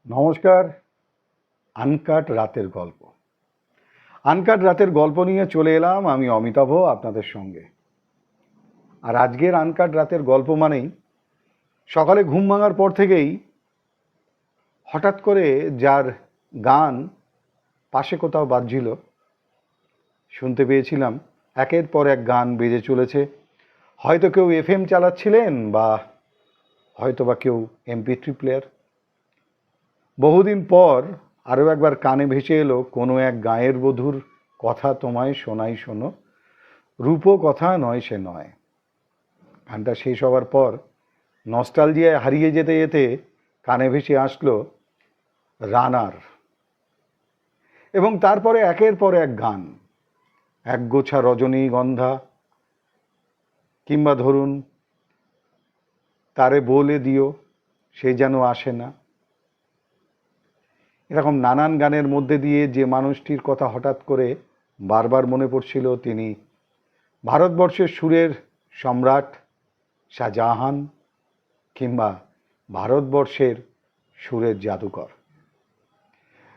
নমস্কার। আনকাট রাতের গল্প নিয়ে চলে এলাম আমি অমিতাভ আপনাদের সঙ্গে। আর আজকের আনকাট রাতের গল্প মানেই সকালে ঘুম ভাঙার পর থেকেই হঠাৎ করে যার গান পাশে কোথাও বাজছিল শুনতে পেয়েছিলাম। একের পর এক গান বেজে চলেছে। হয়তো কেউ FM চালাচ্ছিলেন বা হয়তো বা কেউ MP3 প্লেয়ার। বহুদিন পর আরও একবার কানে ভেসে এলো কোনো এক গাঁয়ের বধূর কথা তোমায় শোনাই শোনো, রূপ কথা নয় সে নয়। গানটা শেষ হওয়ার পর নস্টালজিয়ায় হারিয়ে যেতে যেতে কানে ভেসে আসলো রানার, এবং তারপরে একের পর এক গান, একগোছা রজনীগন্ধা, কিংবা ধরুন তারে বলে দিও সে যেন আসে না। এরকম নানান গানের মধ্যে দিয়ে যে মানুষটির কথা হঠাৎ করে বারবার মনে পড়ছিল, তিনি ভারতবর্ষের সুরের সম্রাট শাহজাহান, কিংবা ভারতবর্ষের সুরের জাদুকর।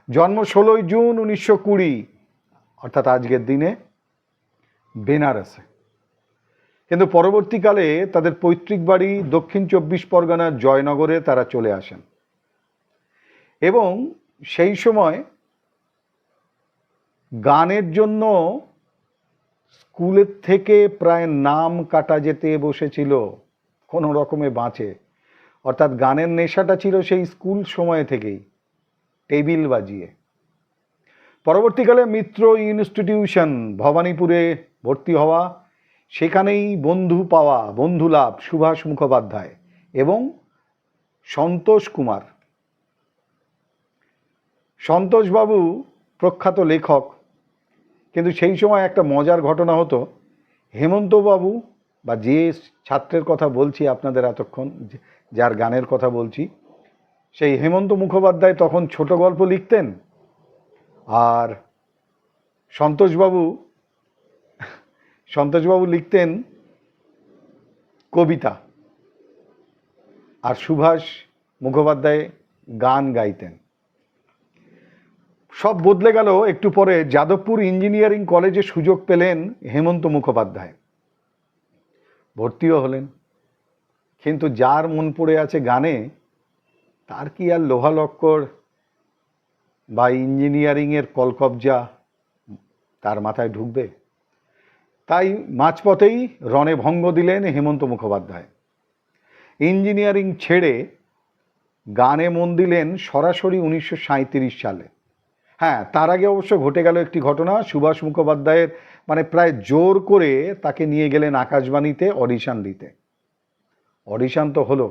জন্ম 16 জুন 1920, অর্থাৎ আজকের দিনে বেনারসে। কিন্তু পরবর্তীকালে তাদের পৈতৃক বাড়ি দক্ষিণ 24 পরগনার জয়নগরে তারা চলে আসেন, এবং সেই সময় গানের জন্য স্কুলের থেকে প্রায় নাম কাটা যেতে বসেছিল কোনো রকমে বাঁচে। অর্থাৎ গানের নেশাটা ছিল সেই স্কুল সময় থেকেই, টেবিল বাজিয়ে। পরবর্তীকালে মিত্র ইনস্টিটিউশন ভবানীপুরে ভর্তি হওয়া, সেখানেই বন্ধু পাওয়া, বন্ধু লাভ সুভাষ মুখোপাধ্যায় এবং সন্তোষ কুমার। সন্তোষবাবু প্রখ্যাত লেখক, কিন্তু সেই সময় একটা মজার ঘটনা হতো। হেমন্তবাবু বা যে ছাত্রের কথা বলছি আপনাদের এতক্ষণ, যার গানের কথা বলছি, সেই হেমন্ত মুখোপাধ্যায় তখন ছোট গল্প লিখতেন, আর সন্তোষবাবু লিখতেন কবিতা, আর সুভাষ মুখোপাধ্যায় গান গাইতেন। সব বদলে গেল একটু পরে। যাদবপুর ইঞ্জিনিয়ারিং কলেজে সুযোগ পেলেন হেমন্ত মুখোপাধ্যায়, ভর্তিও হলেন। কিন্তু যার মন পড়ে আছে গানে, তার কি আর লোহা লক্কর বা ইঞ্জিনিয়ারিংয়ের কলকবজা তার মাথায় ঢুকবে? তাই মাঝপথেই রণে ভঙ্গ দিলেন হেমন্ত মুখোপাধ্যায়। ইঞ্জিনিয়ারিং ছেড়ে গানে মন দিলেন সরাসরি 1937 সালে। হ্যাঁ, তার আগে অবশ্য ঘটে গেল একটি ঘটনা। সুভাষ মুখোপাধ্যায়ের প্রায় জোর করে তাকে নিয়ে গেলেন আকাশবাণীতে অডিশন দিতে। অডিশন তো হলো,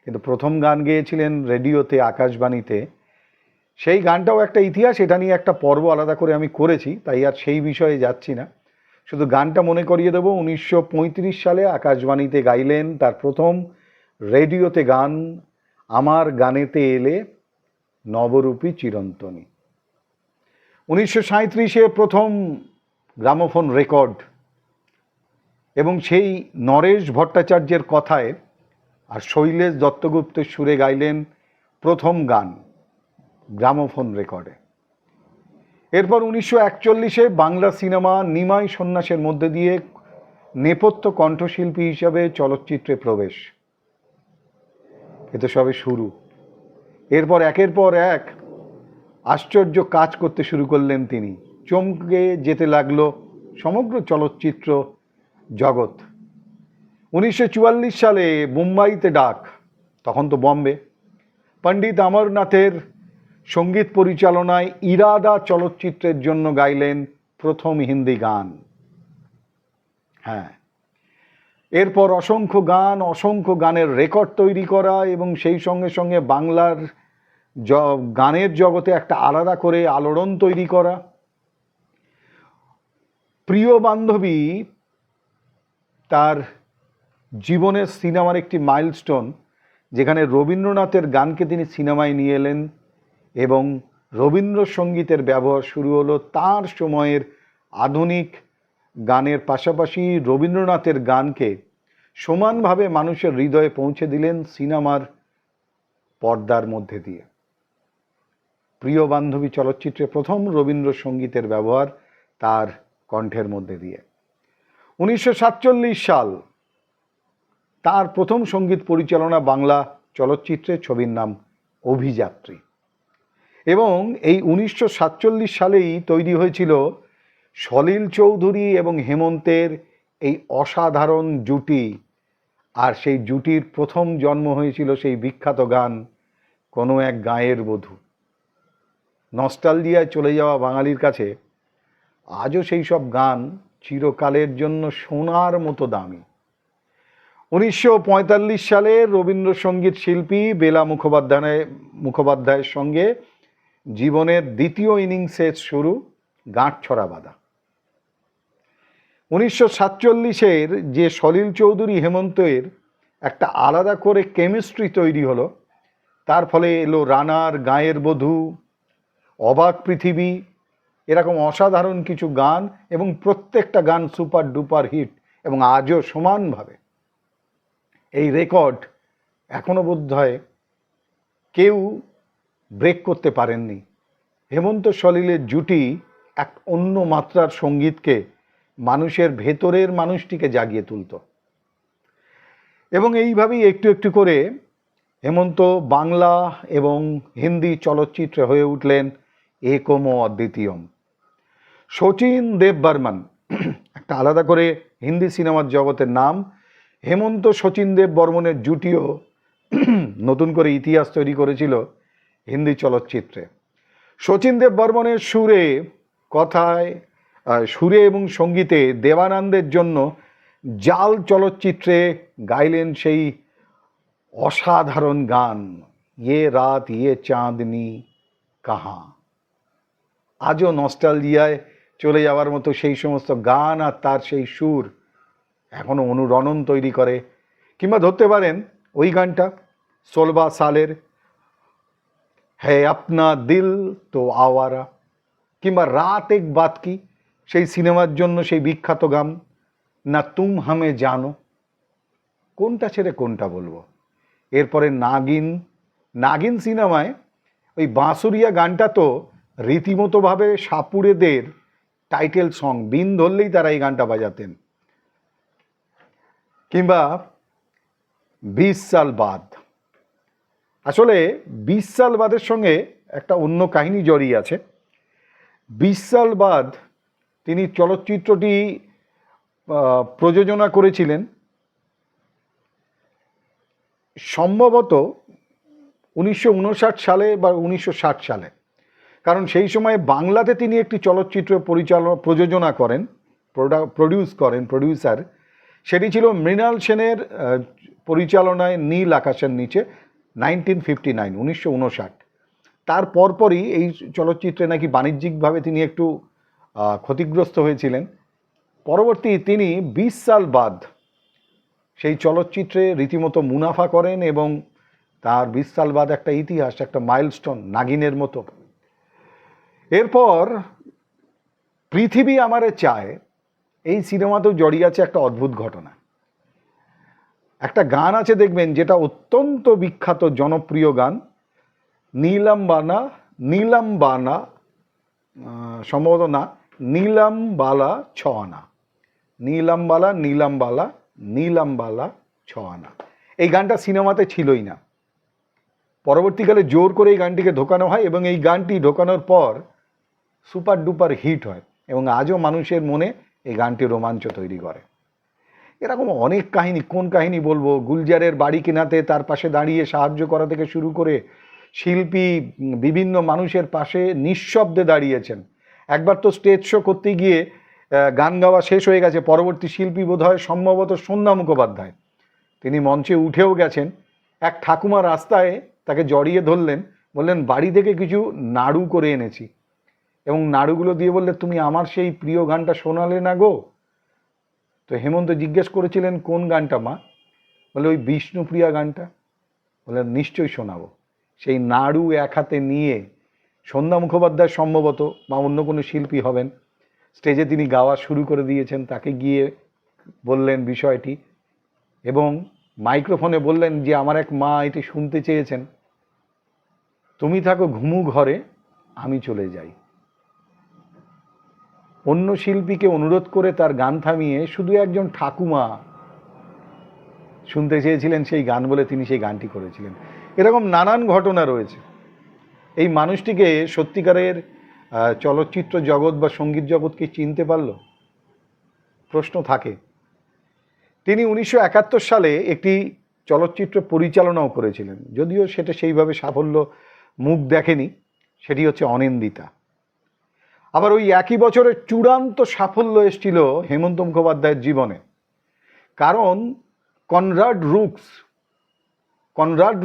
কিন্তু প্রথম গান গেয়েছিলেন রেডিওতে, আকাশবাণীতে। সেই গানটাও একটা ইতিহাস, এটা নিয়ে একটা পর্ব আলাদা করে আমি করেছি, তাই আর সেই বিষয়ে যাচ্ছি না। শুধু গানটা মনে করিয়ে দেব। 1935 সালে আকাশবাণীতে গাইলেন তার প্রথম রেডিওতে গান, আমার গানেতে এলে নবরূপী চিরন্তনী। 1937-এ প্রথম গ্রামোফোন রেকর্ড, এবং সেই নরেশ ভট্টাচার্যের কথায় আর শৈলেশ দত্তগুপ্তের সুরে গাইলেন প্রথম গান গ্রামোফোন রেকর্ডে। এরপর 1941-এ বাংলা সিনেমা নিমাই সন্ন্যাসের মধ্যে দিয়ে নেপথ্য কণ্ঠশিল্পী হিসাবে চলচ্চিত্রে প্রবেশ। এ তো সবে শুরু। এরপর একের পর এক আশ্চর্য কাজ করতে শুরু করলেন তিনি। চমকে যেতে লাগলো সমগ্র চলচ্চিত্র জগৎ। 1944 সালে মুম্বাইতে ডাক, তখন তো বম্বে, পণ্ডিত অমরনাথের সঙ্গীত পরিচালনায় ইরাদা চলচ্চিত্রের জন্য গাইলেন প্রথম হিন্দি গান। হ্যাঁ, এরপর অসংখ্য গানের রেকর্ড তৈরি করা, এবং সেই সঙ্গে সঙ্গে বাংলার গানের জগতে একটা আলাদা করে আলোড়ন তৈরি করা। প্রিয় বান্ধবী তার জীবনের সিনেমার একটি মাইলস্টোন, যেখানে রবীন্দ্রনাথের গানকে তিনি সিনেমায় নিয়ে এলেন, এবং রবীন্দ্রসঙ্গীতের ব্যবহার শুরু হলো। তার সময়ের আধুনিক গানের পাশাপাশি রবীন্দ্রনাথের গানকে সমানভাবে মানুষের হৃদয়ে পৌঁছে দিলেন সিনেমার পর্দার মধ্যে দিয়ে। প্রিয় বান্ধবী চলচ্চিত্রে প্রথম রবীন্দ্রসঙ্গীতের ব্যবহার তার কণ্ঠের মধ্যে দিয়ে। 1947 সাল তার প্রথম সঙ্গীত পরিচালনা বাংলা চলচ্চিত্রে, ছবির নাম অভিযাত্রী। এবং এই 1947 সালেই তৈরি হয়েছিল সলিল চৌধুরী এবং হেমন্তের এই অসাধারণ জুটি। আর সেই জুটির প্রথম জন্ম হয়েছিল সেই বিখ্যাত গান কোনো এক গাঁয়ের বধূ। নস্টালজিয়ায় চলে যাওয়া বাঙালির কাছে আজও সেই সব গান চিরকালের জন্য সোনার মতো দামি। 1945 সালে রবীন্দ্রসঙ্গীত শিল্পী বেলা মুখোপাধ্যায়ের সঙ্গে জীবনের দ্বিতীয় ইনিংসের শুরু গাঁটছড়া বাঁধা। 1947 যে সলিল চৌধুরী হেমন্তের একটা আলাদা করে কেমিস্ট্রি তৈরি হলো, তার ফলে এলো রানার, গাঁয়ের বধূ, অবাক পৃথিবী, এরকম অসাধারণ কিছু গান, এবং প্রত্যেকটা গান সুপার ডুপার হিট। এবং আজও সমানভাবে এই রেকর্ড এখনো বোধহয় কেউ ব্রেক করতে পারেননি। হেমন্ত সলিলের জুটি এক অন্য মাত্রার সঙ্গীতকে, মানুষের ভেতরের মানুষটিকে জাগিয়ে তুলত। এবং এইভাবেই একটু একটু করে হেমন্ত বাংলা এবং হিন্দি চলচ্চিত্রে হয়ে উঠলেন একম অদ্বিতীয়ম। শচীন দেব বর্মন একটা আলাদা করে হিন্দি সিনেমার জগতের নাম। হেমন্ত শচীন দেব বর্মনের জুটিও নতুন করে ইতিহাস তৈরি করেছিল হিন্দি চলচ্চিত্রে। শচীন দেব বর্মনের সুরে এবং সঙ্গীতে দেবানন্দের জন্য জাল চলচ্চিত্রে গাইলেন সেই অসাধারণ গান ইয়ে রাত ইয়ে চাঁদনি কাহা। আজও নস্টালজিয়ায় চলে যাওয়ার মতো সেই সমস্ত গান আর তার সেই সুর এখনো অনুরণন তৈরি করে। কিংবা ধরতে পারেন ওই গানটা 16 সালের হ্যাঁ আপনা দিল তো আওয়ারা, কিংবা রাত এক বাত কি, সেই সিনেমার জন্য সেই বিখ্যাত গান না তুম হামে জানো। কোনটা ছেড়ে কোনটা বলবো। এরপরে নাগিন সিনেমায় ওই বাঁশুরিয়া গানটা তো রীতিমতোভাবে সাপুড়েদের টাইটেল সং, বিন ধরলেই তারা এই গানটা বাজাতেন। কিংবা 20 সাল বাদ, আসলে 20 সাল বাদের সঙ্গে একটা অন্য কাহিনী জড়িয়ে আছে। 20 সাল বাদ তিনি চলচ্চিত্রটি প্রযোজনা করেছিলেন সম্ভবত 1959 সালে বা 1960 সালে। কারণ সেই সময় বাংলাতে তিনি একটি চলচ্চিত্র প্রযোজনা করেন, প্রডিউসার। সেটি ছিল মৃণাল সেনের পরিচালনায় নীল আকাশের নিচে, 1959। তার পরপরই এই চলচ্চিত্রে নাকি বাণিজ্যিকভাবে তিনি একটু ক্ষতিগ্রস্ত হয়েছিলেন। পরবর্তী তিনি 20 সাল বাদ সেই চলচ্চিত্রে রীতিমতো মুনাফা করেন এবং তার 20 সাল বাদ একটা ইতিহাস, একটা মাইলস্টোন নাগিনের মতো। এরপর পৃথিবী আমারে চায়, এই সিনেমাতেও জড়িয়ে আছে একটা অদ্ভুত ঘটনা। একটা গান আছে দেখবেন যেটা অত্যন্ত বিখ্যাত জনপ্রিয় গান, নীলাম্বানা সম্ভবত না, নীলাম্বালা ছয়ানা, নীলাম্বালা ছয়ানা। এই গানটা সিনেমাতে ছিলই না। পরবর্তীকালে জোর করে এই গানটিকে ঢোকানো হয় এবং এই গানটি ঢোকানোর পর সুপার ডুপার হিট হয় এবং আজও মানুষের মনে এই গানটি রোমাঞ্চ তৈরি করে। এরকম অনেক কাহিনী, কোন কাহিনী বলবো। গুলজারের বাড়ি কেনাতে তার পাশে দাঁড়িয়ে সাহায্য করা থেকে শুরু করে শিল্পী বিভিন্ন মানুষের পাশে নিঃশব্দে দাঁড়িয়েছেন। একবার তো স্টেজ শো করতে গিয়ে গান গাওয়া শেষ হয়ে গেছে, পরবর্তী শিল্পী বোধহয় সম্ভবত সন্ধ্যা মুখোপাধ্যায়, তিনি মঞ্চে উঠেও গেছেন। এক ঠাকুমা রাস্তায় তাকে জড়িয়ে ধরলেন, বললেন বাড়ি থেকে কিছু নাড়ু করে এনেছি, এবং নাড়ুগুলো দিয়ে বললে তুমি আমার সেই প্রিয় গানটা শোনালে না গো। তো হেমন্ত জিজ্ঞেস করেছিলেন কোন গানটা মা? বলে ওই বিষ্ণুপ্রিয়া গানটা। বললেন নিশ্চয়ই শোনাবো। সেই নাড়ু এক হাতে নিয়ে সন্ধ্যা মুখোপাধ্যায় সম্ভবত বা অন্য কোনো শিল্পী হবেন, স্টেজে তিনি গাওয়া শুরু করে দিয়েছেন। তাকে গিয়ে বললেন বিষয়টি এবং মাইক্রোফোনে বললেন যে আমার এক মা এটি শুনতে চেয়েছেন। তুমি থাকো ঘুমু ঘরে, আমি চলে যাই। অন্য শিল্পীকে অনুরোধ করে তার গান থামিয়ে শুধু একজন ঠাকুমা শুনতে চেয়েছিলেন সেই গান বলে তিনি সেই গানটি করেছিলেন। এরকম নানান ঘটনা রয়েছে। এই মানুষটিকে সত্যিকারের চলচ্চিত্র জগৎ বা সঙ্গীত জগৎকে চিনতে পারল? প্রশ্ন থাকে। তিনি 1971 সালে একটি চলচ্চিত্র পরিচালনাও করেছিলেন, যদিও সেটা সেইভাবে সাফল্য মুখ দেখেনি, সেটি হচ্ছে অনিন্দিতা। আবার ওই একই বছরের চূড়ান্ত সাফল্য এসেছিল হেমন্ত মুখোপাধ্যায়ের জীবনে, কারণ কনরাড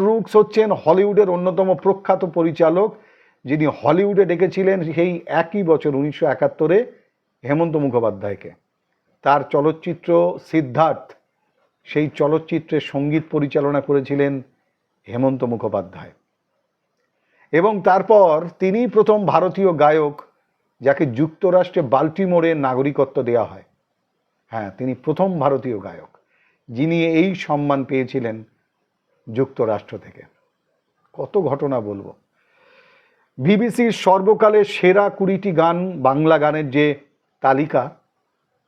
রুকস হচ্ছেন হলিউডের অন্যতম প্রখ্যাত পরিচালক, যিনি হলিউডে ডেকেছিলেন সেই একই বছর 1971 হেমন্ত মুখোপাধ্যায়কে। তার চলচ্চিত্র সিদ্ধার্থ, সেই চলচ্চিত্রের সঙ্গীত পরিচালনা করেছিলেন হেমন্ত মুখোপাধ্যায়। এবং তারপর তিনি প্রথম ভারতীয় গায়ক যাকে যুক্তরাষ্ট্রে বাল্টিমোরে নাগরিকত্ব দেওয়া হয়। হ্যাঁ, তিনি প্রথম ভারতীয় গায়ক যিনি এই সম্মান পেয়েছিলেন যুক্তরাষ্ট্র থেকে। কত ঘটনা বলবো। বিবিসির সর্বকালের সেরা 20টি গান, বাংলা গানের যে তালিকা,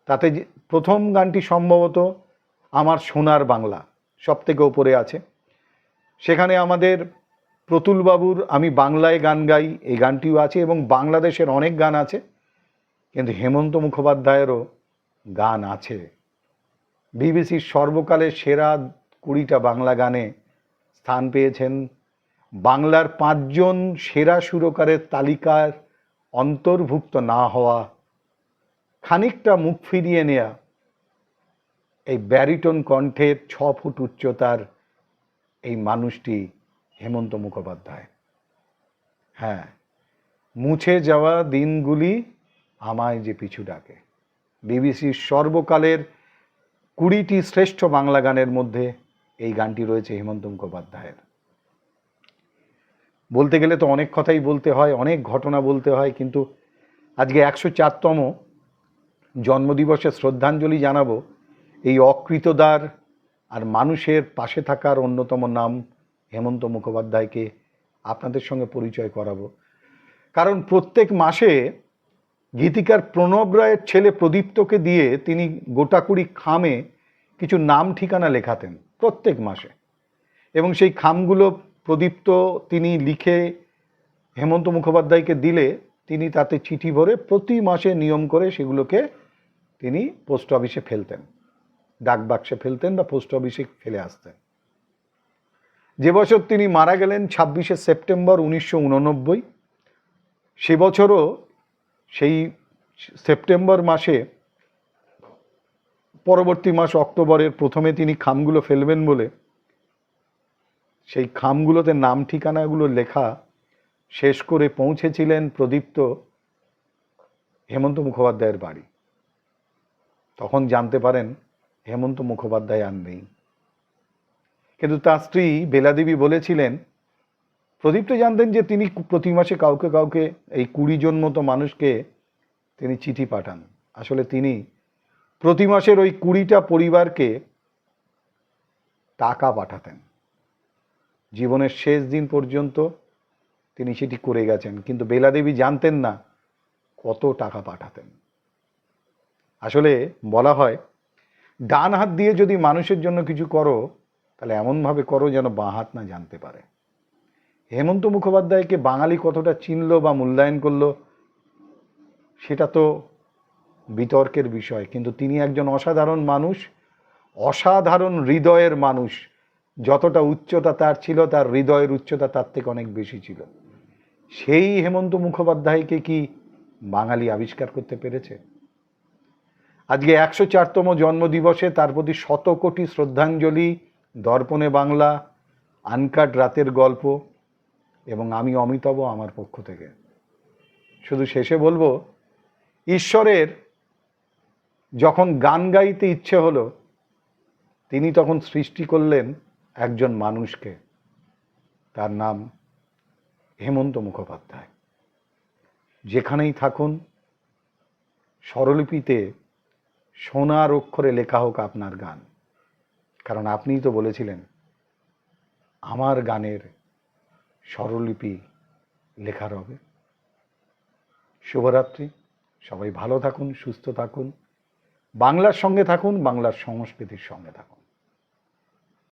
তাতে প্রথম গানটি সম্ভবত আমার সোনার বাংলা সব থেকে ওপরে আছে। সেখানে আমাদের প্রতুলবাবুর আমি বাংলায় গান গাই এই গানটিও আছে, এবং বাংলাদেশের অনেক গান আছে, কিন্তু হেমন্ত মুখোপাধ্যায়েরও গান আছে। বিবিসির সর্বকালের সেরা 20টা বাংলা গানে স্থান পেয়েছেন। বাংলার 5 জন সেরা সুরকারের তালিকার অন্তর্ভুক্ত না হওয়া, খানিকটা মুখ ফিরিয়ে নেয়া এই ব্যারিটন কণ্ঠের 6 ফুট উচ্চতার এই মানুষটি হেমন্ত মুখোপাধ্যায়। হ্যাঁ, মুছে যাওয়া দিনগুলি আমায় যে পিছু ডাকে। বিবিসির সর্বকালের 20টি শ্রেষ্ঠ বাংলা গানের মধ্যে এই গানটি রয়েছে হেমন্ত মুখোপাধ্যায়ের। বলতে গেলে তো অনেক কথাই বলতে হয়, অনেক ঘটনা বলতে হয়, কিন্তু আজকে 104তম জন্মদিবসে শ্রদ্ধাঞ্জলি জানাবো এই অকৃতদার আর মানুষের পাশে থাকার অন্যতম নাম হেমন্ত মুখোপাধ্যায়কে আপনাদের সঙ্গে পরিচয় করাবো। কারণ প্রত্যেক মাসে গীতিকার প্রণব রায়ের ছেলে প্রদীপ্তকে দিয়ে তিনি গোটাকুড়ি খামে কিছু নাম ঠিকানা লেখাতেন প্রত্যেক মাসে, এবং সেই খামগুলো প্রদীপ্ত তিনি লিখে হেমন্ত মুখোপাধ্যায়কে দিলে তিনি তাতে চিঠি ভরে প্রতি মাসে নিয়ম করে সেগুলোকে তিনি পোস্ট অফিসে ফেলতেন, ডাক বাক্সে ফেলতেন বা পোস্ট অফিসে ফেলে আসতেন। যে বছর তিনি মারা গেলেন 26শে সেপ্টেম্বর 1989, সে বছরও সেই সেপ্টেম্বর মাসে পরবর্তী মাস অক্টোবরের প্রথমে তিনি খামগুলো ফেলবেন বলে সেই খামগুলোতে নাম ঠিকানাগুলো লেখা শেষ করে পৌঁছেছিলেন প্রদীপ্ত হেমন্ত মুখোপাধ্যায়ের বাড়ি। তখন জানতে পারেন হেমন্ত মুখোপাধ্যায় আর নেই। কিন্তু তার স্ত্রী বেলাদেবী বলেছিলেন, প্রদীপ্ত জানতেন যে তিনি প্রতি মাসে কাউকে কাউকে এই 20 জন মতো মানুষকে তিনি চিঠি পাঠান। আসলে তিনি প্রতি মাসের ওই 20টা পরিবারকে টাকা পাঠাতেন। জীবনের শেষ দিন পর্যন্ত তিনি সেটি করে গেছেন, কিন্তু বেলাদেবী জানতেন না কত টাকা পাঠাতেন। আসলে বলা হয়, ডান হাত দিয়ে যদি মানুষের জন্য কিছু করো তাহলে এমনভাবে করো যেন বাঁ হাত না জানতে পারে। হেমন্ত মুখোপাধ্যায়কে বাঙালি কতটা চিনল বা মূল্যায়ন করলো সেটা তো বিতর্কের বিষয়, কিন্তু তিনি একজন অসাধারণ মানুষ, অসাধারণ হৃদয়ের মানুষ। যতটা উচ্চতা তার ছিল, তার হৃদয়ের উচ্চতা তার থেকে অনেক বেশি ছিল। সেই হেমন্ত মুখোপাধ্যায়কে কি বাঙালি আবিষ্কার করতে পেরেছে? আজকে 104তম জন্মদিবসে তার প্রতি 100 কোটি শ্রদ্ধাঞ্জলি। দর্পণে বাংলা, আনকাট রাতের গল্প এবং আমি অমিতাভ আমার পক্ষ থেকে। শুধু শেষে বলবো, ঈশ্বরের যখন গান গাইতে ইচ্ছে হলো তিনি তখন সৃষ্টি করলেন একজন মানুষকে, তার নাম হেমন্ত মুখোপাধ্যায়। যেখানেই থাকুন স্বরলিপিতে সোনার অক্ষরে লেখা হোক আপনার গান, কারণ আপনিই তো বলেছিলেন আমার গানের স্বরলিপি লেখার হবে। শুভরাত্রি, সবাই ভালো থাকুন, সুস্থ থাকুন, বাংলার সঙ্গে থাকুন, বাংলার সংস্কৃতির সঙ্গে থাকুন।